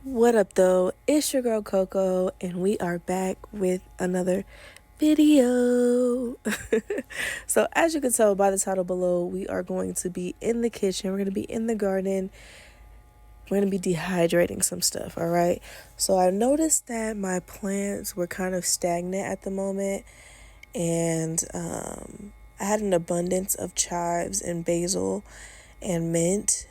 What up though, it's your girl Coco and we are back with another video. So as you can tell by the title below, we are going to be in the kitchen, we're going to be in the garden, we're going to be dehydrating some stuff. All right, so I noticed that my plants were kind of stagnant at the moment, and I had an abundance of chives and basil and mint.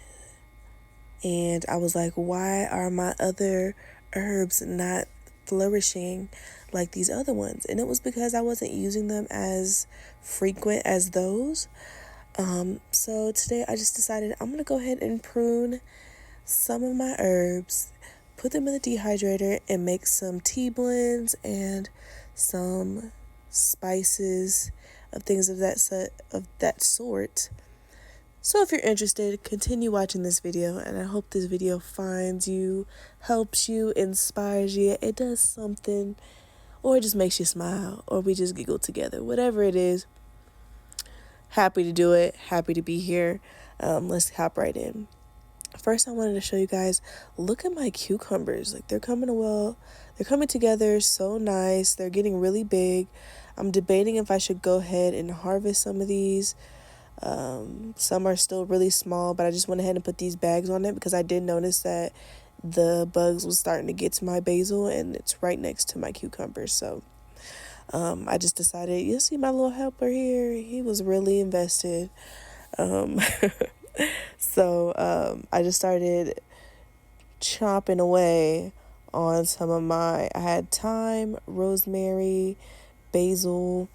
And I was like, why are my other herbs not flourishing like these other ones? And it was because I wasn't using them as frequent as those. So today I just decided I'm going to go ahead and prune some of my herbs, put them in the dehydrator, and make some tea blends and some spices of things of that sort. So if you're interested, continue watching this video, and I hope this video finds you, helps you, inspires you. It does something, or it just makes you smile, or we just giggle together. Whatever it is, happy to do it, happy to be here. Let's hop right in. First, I wanted to show you guys, look at my cucumbers. Like, they're coming together so nice. They're getting really big. I'm debating if I should go ahead and harvest some of these. Some are still really small, but I just went ahead and put these bags on it because I did notice that the bugs was starting to get to my basil, and it's right next to my cucumbers. So I just decided, you see my little helper here, he was really invested. So I just started chopping away on some of I had thyme, rosemary, basil,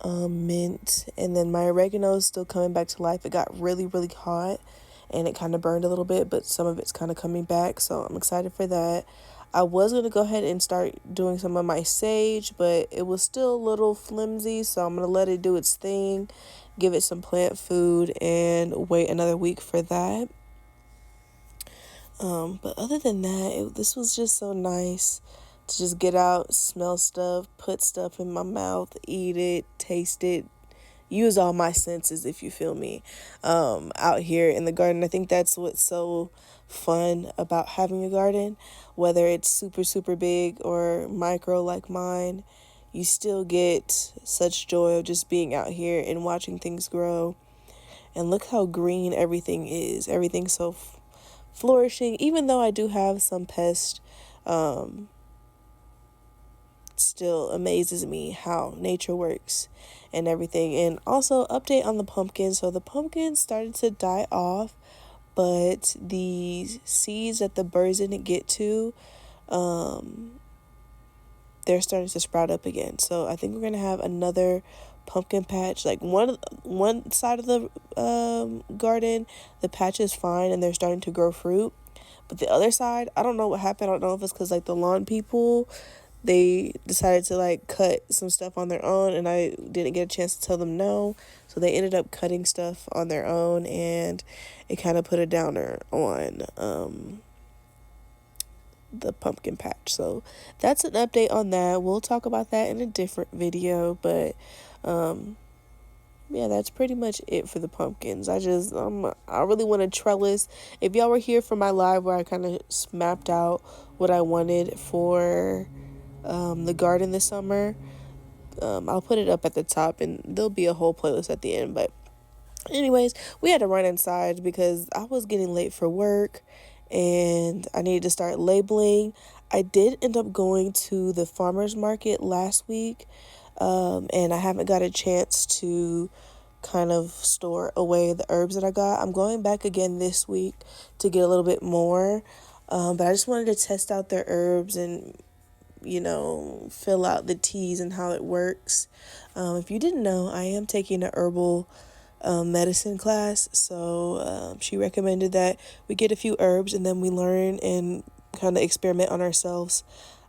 mint, and then my oregano is still coming back to life. It got really hot and it kind of burned a little bit, but some of it's kind of coming back, so I'm excited for that. I was going to go ahead and start doing some of my sage, but it was still a little flimsy, so I'm going to let it do its thing, give it some plant food, and wait another week for that. But other than that, this was just so nice to just get out, smell stuff, put stuff in my mouth, eat it, taste it, use all my senses, if you feel me, out here in the garden. I think that's what's so fun about having a garden, whether it's super big or micro like mine. You still get such joy of just being out here and watching things grow. And look how green everything is. Everything's so flourishing, even though I do have some pests. Still amazes me how nature works and everything. And also, update on the pumpkins. So the pumpkins started to die off, but the seeds that the birds didn't get to, they're starting to sprout up again. So I think we're gonna have another pumpkin patch. Like one side of the garden, the patch is fine and they're starting to grow fruit, but the other side, I don't know what happened. I don't know if it's because like the lawn people, they decided to like cut some stuff on their own, and I didn't get a chance to tell them no, so they ended up cutting stuff on their own, and it kind of put a downer on the pumpkin patch. So that's an update on that. We'll talk about that in a different video, but yeah, that's pretty much it for the pumpkins. I really want to trellis. If y'all were here for my live where I kind of mapped out what I wanted for the garden this summer, I'll put it up at the top, and there'll be a whole playlist at the end. But anyways, we had to run inside because I was getting late for work and I needed to start labeling. I did end up going to the farmer's market last week, and I haven't got a chance to kind of store away the herbs that I got. I'm going back again this week to get a little bit more, but I just wanted to test out their herbs and fill out the teas and how it works. If you didn't know, I am taking an herbal medicine class, so she recommended that we get a few herbs and then we learn and kind of experiment on ourselves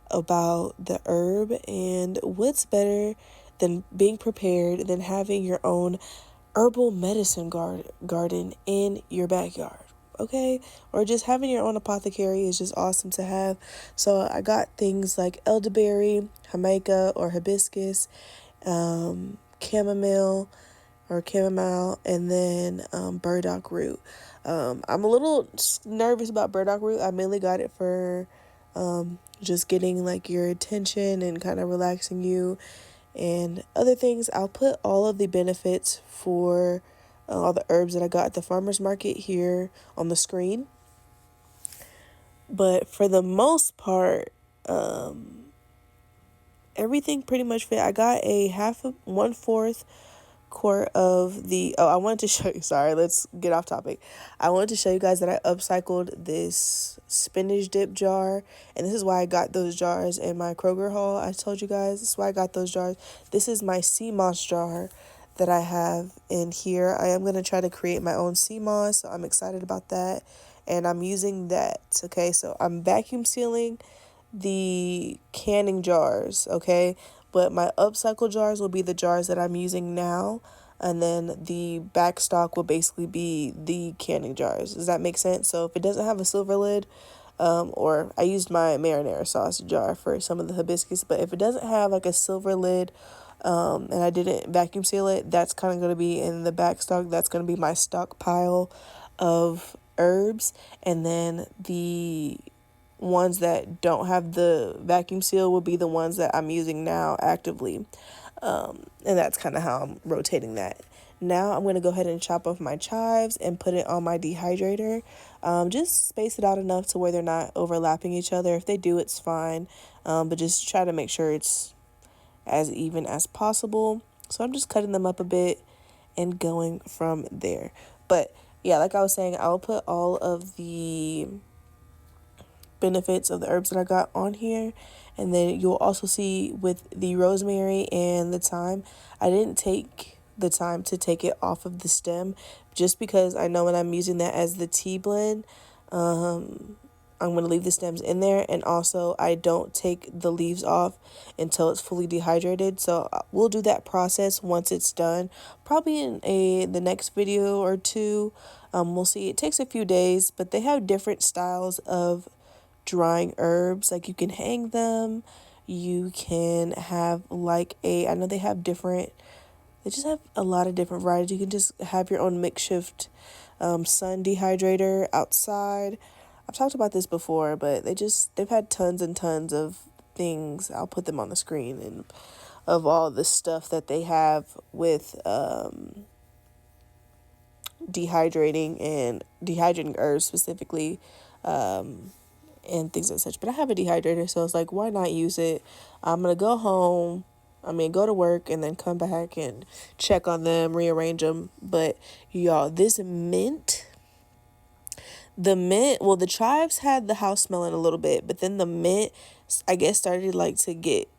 about the herb. And what's better than being prepared than having your own herbal medicine garden in your backyard, okay? Or just having your own apothecary is just awesome to have. So I got things like elderberry, jamaica or hibiscus, chamomile, and then burdock root. I'm a little nervous about burdock root. I mainly got it for just getting like your attention and kind of relaxing you and other things. I'll put all of the benefits for all the herbs that I got at the farmer's market here on the screen. But for the most part, everything pretty much fit. I got a 1/4 quart of the I wanted to show you, sorry, let's get off topic. I wanted to show you guys that I upcycled this spinach dip jar, and this is why I got those jars in my Kroger haul. I told you guys this is why I got those jars. This is my sea moss jar that I have in here. I am going to try to create my own sea moss, so I'm excited about that, and I'm using that. Okay, so I'm vacuum sealing the canning jars, okay? But my upcycle jars will be the jars that I'm using now, and then the back stock will basically be the canning jars. Does that make sense? So if it doesn't have a silver lid, or I used my marinara sauce jar for some of the hibiscus, but if it doesn't have like a silver lid, and I didn't vacuum seal it, that's kind of going to be in the back stock. That's going to be my stockpile of herbs. And then the ones that don't have the vacuum seal will be the ones that I'm using now actively. And that's kind of how I'm rotating that. Now I'm going to go ahead and chop off my chives and put it on my dehydrator. Just space it out enough to where they're not overlapping each other. If they do, it's fine. But just try to make sure it's as even as possible. So I'm just cutting them up a bit and going from there. But yeah, like I was saying, I'll put all of the benefits of the herbs that I got on here, and then you'll also see with the rosemary and the thyme, I didn't take the time to take it off of the stem just because I know when I'm using that as the tea blend, I'm going to leave the stems in there, and also I don't take the leaves off until it's fully dehydrated. So we'll do that process once it's done, probably in the next video or two. We'll see. It takes a few days, but they have different styles of drying herbs. Like you can hang them, you can have I know they just have a lot of different varieties. You can just have your own makeshift sun dehydrator outside. I've talked about this before, but they've had tons and tons of things. I'll put them on the screen, and of all the stuff that they have with dehydrating herbs specifically, and things and such. But I have a dehydrator, so it's like, why not use it? I'm gonna go to work and then come back and check on them, rearrange them. But y'all, the the chives had the house smelling a little bit, but then the mint, I guess, started to get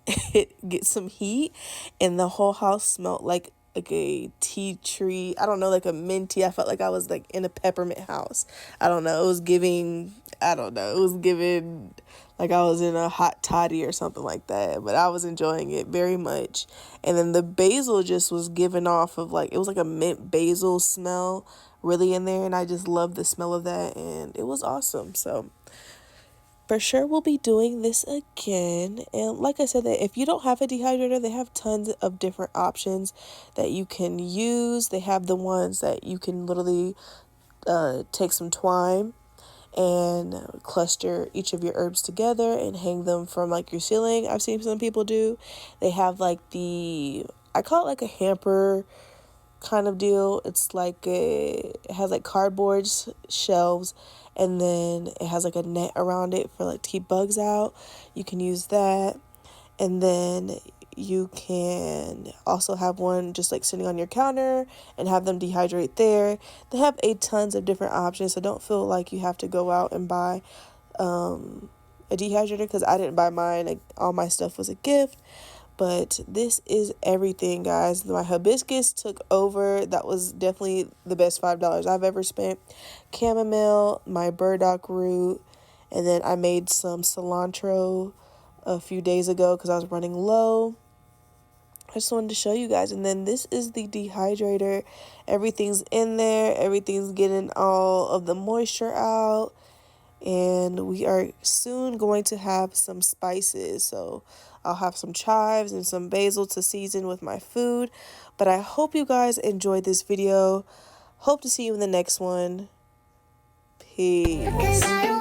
get some heat, and the whole house smelled like a tea tree. I don't know, like a mint tea. I felt like I was in a peppermint house. I don't know. It was giving like I was in a hot toddy or something like that. But I was enjoying it very much. And then the basil just was giving off of it was like a mint basil smell really in there. And I just loved the smell of that. And it was awesome. So for sure we'll be doing this again. And like I said, that if you don't have a dehydrator, they have tons of different options that you can use. They have the ones that you can literally take some twine and cluster each of your herbs together and hang them from your ceiling. I've seen some people do. They have I call it a hamper kind of deal. It's it has cardboard shelves, and then it has a net around it for to keep bugs out. You can use that. And then you can also have one just sitting on your counter and have them dehydrate there. They have tons of different options, so don't feel like you have to go out and buy a dehydrator because I didn't buy mine. Like, all my stuff was a gift. But this is everything, guys. My hibiscus took over. That was definitely the best $5 I've ever spent. Chamomile, my burdock root, and then I made some cilantro a few days ago because I was running low. I just wanted to show you guys. And then this is the dehydrator. Everything's in there. Everything's getting all of the moisture out. And we are soon going to have some spices. So I'll have some chives and some basil to season with my food. But I hope you guys enjoyed this video. Hope to see you in the next one. Peace.